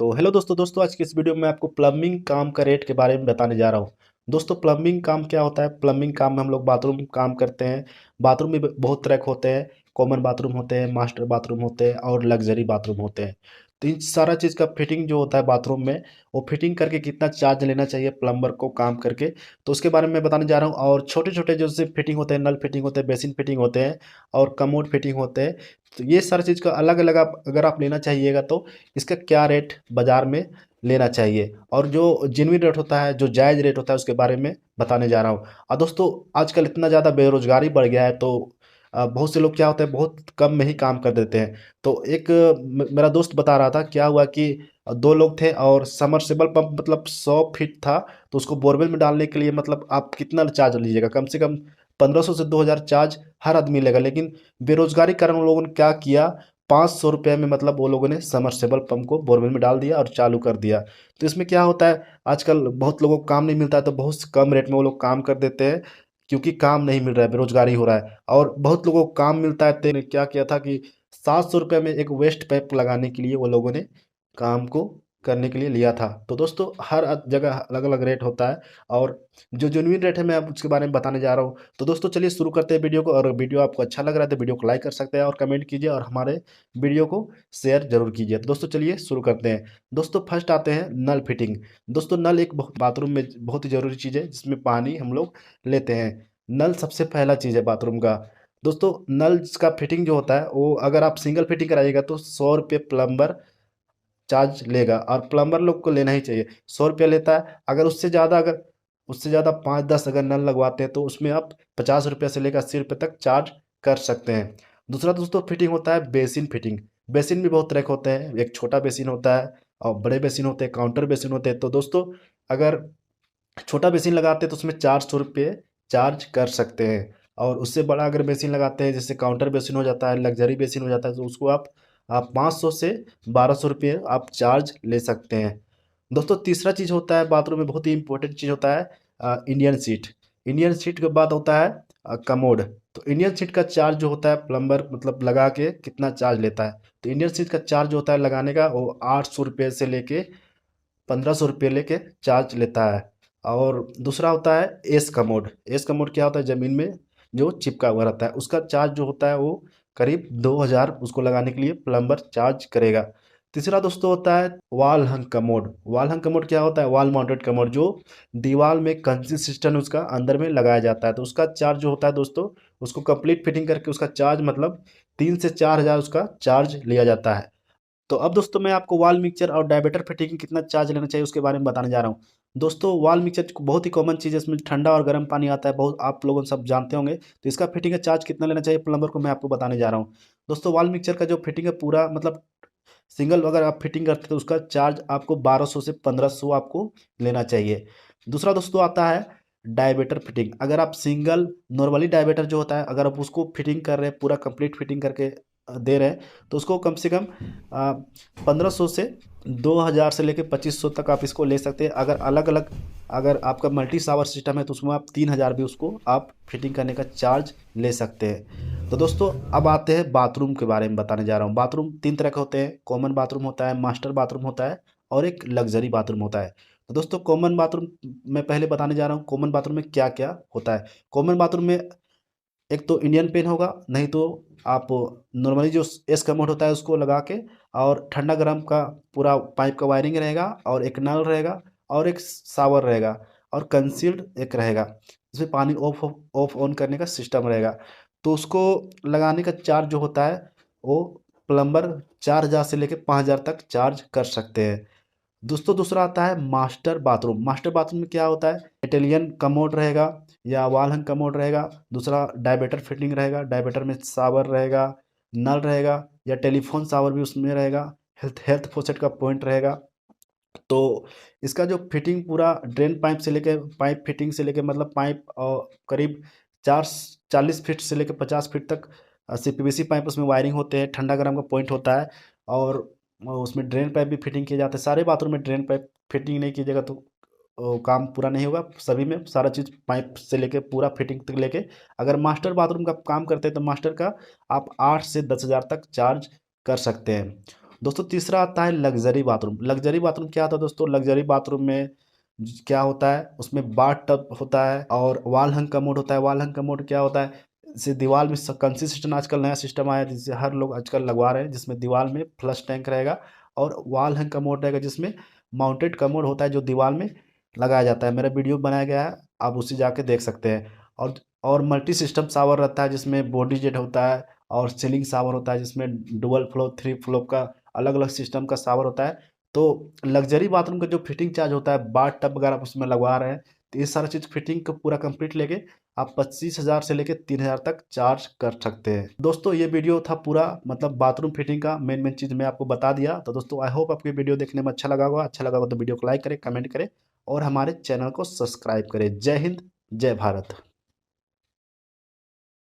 तो हेलो दोस्तों आज की इस वीडियो में आपको प्लम्बिंग काम का रेट के बारे में बताने जा रहा हूँ। दोस्तों प्लम्बिंग काम क्या होता है? प्लम्बिंग काम में हम लोग बाथरूम काम करते हैं। बाथरूम में बहुत तरह के होते हैं। कॉमन बाथरूम होते हैं, मास्टर बाथरूम होते हैं और लग्जरी बाथरूम होते हैं। तो इन सारा चीज़ का फिटिंग जो होता है बाथरूम में, वो फिटिंग करके कितना चार्ज लेना चाहिए प्लम्बर को काम करके, तो उसके बारे में मैं बताने जा रहा हूँ। और छोटे छोटे जो से फिटिंग होते हैं, नल फिटिंग होते हैं, बेसिन फिटिंग होते हैं और कमोड फिटिंग होते हैं। तो ये सारी चीज़ का अलग अलग आप अगर आप लेना चाहिएगा तो इसका क्या रेट बाज़ार में लेना चाहिए और जो जेन्युइन रेट होता है, जो जायज़ रेट होता है, उसके बारे में बताने जा रहा हूँ। और दोस्तों आजकल इतना ज़्यादा बेरोज़गारी बढ़ गया है, तो बहुत से लोग क्या होता है, बहुत कम में ही काम कर देते हैं। तो एक मेरा दोस्त बता रहा था, क्या हुआ कि दो लोग थे और समरसेबल पंप मतलब 100 फीट था। तो उसको बोरवेल में डालने के लिए मतलब आप कितना चार्ज लीजिएगा? कम से कम 1500 से 2000 चार्ज हर आदमी लेगा। लेकिन बेरोजगारी के कारण उन लोगों ने क्या किया, 500 रुपये में मतलब वो लोगों ने समरसेबल पंप को बोरवेल में डाल दिया और चालू कर दिया। तो इसमें क्या होता है, आजकल बहुत लोगों को काम नहीं मिलता है, तो बहुत कम रेट में वो लोग काम कर देते हैं, क्योंकि काम नहीं मिल रहा है, बेरोजगारी हो रहा है। और बहुत लोगों को काम मिलता है, तो ने क्या किया था कि 700 रुपये में एक वेस्ट पाइप लगाने के लिए वो लोगों ने काम को करने के लिए लिया था। तो दोस्तों हर जगह अलग अलग रेट होता है, और जो जेन्युइन रेट है मैं अब उसके बारे में बताने जा रहा हूँ। तो दोस्तों चलिए शुरू करते हैं वीडियो को। और वीडियो आपको अच्छा लग रहा है तो वीडियो को लाइक कर सकते हैं और कमेंट कीजिए, और हमारे वीडियो को शेयर जरूर कीजिए। तो दोस्तों चलिए शुरू करते हैं। दोस्तों फर्स्ट आते हैं नल फिटिंग। दोस्तों नल एक बाथरूम में बहुत ही ज़रूरी चीज़ है, जिसमें पानी हम लोग लेते हैं। नल सबसे पहला चीज़ है बाथरूम का। दोस्तों नल का फिटिंग जो होता है, वो अगर आप सिंगल फिटिंग कराइएगा तो 100 रुपये प्लम्बर चार्ज लेगा, और प्लम्बर लोग को लेना ही चाहिए। 100 रुपया लेता है। अगर उससे ज़्यादा 5-10 अगर नल लगवाते हैं तो उसमें आप 50 रुपये से लेकर 80 रुपये तक चार्ज कर सकते हैं। दूसरा दोस्तों फिटिंग होता है बेसिन फिटिंग। बेसिन भी बहुत तरह के होते हैं, एक छोटा बेसिन होता है और बड़े बेसिन होते हैं, काउंटर बेसिन होते हैं। तो दोस्तों अगर छोटा बेसिन लगाते हैं तो उसमें 400 रुपये चार्ज कर सकते हैं। और उससे बड़ा अगर बेसिन लगाते हैं, जैसे काउंटर बेसिन हो जाता है, लग्जरी बेसिन हो जाता है, तो उसको आप 500 से 1200 रुपये आप चार्ज ले सकते हैं। दोस्तों तीसरा चीज़ होता है बाथरूम में बहुत ही इंपॉर्टेंट चीज़ होता है इंडियन सीट। इंडियन सीट के बाद होता है कमोड। तो इंडियन सीट का चार्ज जो होता है प्लम्बर मतलब लगा के कितना चार्ज लेता है, तो इंडियन सीट का चार्ज जो होता है लगाने का, वो 800 रुपये से लेके 1500 रुपये लेके चार्ज लेता है। और दूसरा होता है एस कमोड। एस कमोड क्या होता है, ज़मीन में जो चिपका हुआ रहता है, उसका चार्ज जो होता है वो करीब 2000 उसको लगाने के लिए प्लम्बर चार्ज करेगा। तीसरा दोस्तों होता है वॉल हंग कमोड। वॉल हंग कमोड क्या होता है, वॉल माउंटेड कमोड, जो दीवार में कंसिस्टेंट उसका अंदर में लगाया जाता है। तो उसका चार्ज जो होता है दोस्तों, उसको कंप्लीट फिटिंग करके उसका चार्ज मतलब 3 से 4 हज़ार उसका चार्ज लिया जाता है। तो अब दोस्तों मैं आपको वॉल मिक्सचर और डायमीटर फिटिंग कितना चार्ज लेना चाहिए उसके बारे में बताने जा रहा हूँ। दोस्तों वॉल मिक्सचर बहुत ही कॉमन चीज़ है, इसमें ठंडा और गर्म पानी आता है, बहुत आप लोगों सब जानते होंगे। तो इसका फिटिंग का चार्ज कितना लेना चाहिए प्लम्बर को, मैं आपको बताने जा रहा हूँ। दोस्तों वॉल मिक्सचर का जो फिटिंग है पूरा मतलब सिंगल अगर आप फिटिंग करते हैं तो उसका चार्ज आपको 1200 से 1500 आपको लेना चाहिए। दूसरा दोस्तों आता है डायमीटर फिटिंग। अगर आप सिंगल नॉर्मली डायमीटर जो होता है, अगर आप उसको फिटिंग कर रहे हैं, पूरा कंप्लीट फिटिंग करके दे रहे हैं, तो उसको कम से कम 1500 से 2000 से लेकर 2500 तक आप इसको ले सकते हैं। अगर अलग अलग अगर आपका मल्टी शावर सिस्टम है तो उसमें आप 3000 भी उसको आप फिटिंग करने का चार्ज ले सकते हैं। तो दोस्तों अब आते हैं बाथरूम के बारे में बताने जा रहा हूँ। बाथरूम 3 तरह के होते हैं, कॉमन बाथरूम होता है, मास्टर बाथरूम होता है और एक लग्जरी बाथरूम होता है। तो दोस्तों कॉमन बाथरूम मैं पहले बताने जा रहा हूँ, कॉमन बाथरूम में क्या क्या होता है। कॉमन बाथरूम में एक तो इंडियन पेन होगा, नहीं तो आप नॉर्मली जो एस कमोड होता है उसको लगा के, और ठंडा गर्म का पूरा पाइप का वायरिंग रहेगा, और एक नल रहेगा, और एक शावर रहेगा, और कंसील्ड एक रहेगा, जिसमें पानी ऑफ ऑफ ऑन करने का सिस्टम रहेगा। तो उसको लगाने का चार्ज जो होता है वो प्लम्बर 4000 से लेकर 5000 तक चार्ज कर सकते हैं। दोस्तों दूसरा आता है मास्टर बाथरूम। मास्टर बाथरूम में क्या होता है, इटालियन कमोड रहेगा या वॉल हंग कमोड रहेगा। दूसरा डायमीटर फिटिंग रहेगा, डायमीटर में शावर रहेगा, नल रहेगा या टेलीफोन शावर भी उसमें रहेगा, हेल्थ हेल्थ फॉसेट का पॉइंट रहेगा। तो इसका जो फिटिंग पूरा ड्रेन पाइप से लेके पाइप फिटिंग से लेके मतलब पाइप करीब 40 फीट से लेकर 50 फीट तक CPVC पाइप उसमें वायरिंग होते हैं, ठंडा गर्म का पॉइंट होता है, और उसमें ड्रेन पाइप भी फिटिंग किए जाते हैं। सारे बाथरूम में ड्रेन पाइप फिटिंग नहीं कीजिएगा तो काम पूरा नहीं होगा। सभी में सारा चीज़ पाइप से लेके पूरा फिटिंग तक लेके, अगर मास्टर बाथरूम का काम करते हैं तो मास्टर का आप 8 से 10 हज़ार तक चार्ज कर सकते हैं। दोस्तों तीसरा आता है लग्जरी बाथरूम। लग्जरी बाथरूम क्या होता है दोस्तों? लग्जरी बाथरूम में क्या होता है, उसमें बाथ टब होता है और वॉल हंग कमोड होता है। वॉल हंग कमोड क्या होता है, जैसे दीवार में कंसिस्टेंट आजकल नया सिस्टम आया है जिससे हर लोग आजकल लगवा रहे हैं, जिसमें दीवार में फ्लश टैंक रहेगा और वॉल हंग कमोड रहेगा, जिसमें माउंटेड कमोड होता है जो दीवार में लगाया जाता है। मेरा वीडियो बनाया गया है, आप उसे जाके देख सकते हैं। और मल्टी सिस्टम शावर रहता है जिसमें बॉडी जेट होता है और सीलिंग शावर होता है जिसमें डुअल फ्लो, थ्री फ्लो का अलग अलग सिस्टम का शावर होता है। तो लग्जरी बाथरूम का जो फिटिंग चार्ज होता है, बाथ टब वगैरह आप उसमें लगवा रहे हैं, तो ये सारा चीज़ फिटिंग का पूरा कंप्लीट लेके आप 25,000 से लेके 3,000 तक चार्ज कर सकते हैं। दोस्तों ये वीडियो था पूरा, मतलब बाथरूम फिटिंग का मेन मेन चीज़ मैं आपको बता दिया। तो दोस्तों आई होप आपको ये वीडियो देखने में अच्छा लगा होगा। अच्छा लगा होगा तो वीडियो को लाइक करें, कमेंट करें और हमारे चैनल को सब्सक्राइब करें। जय हिंद, जय भारत।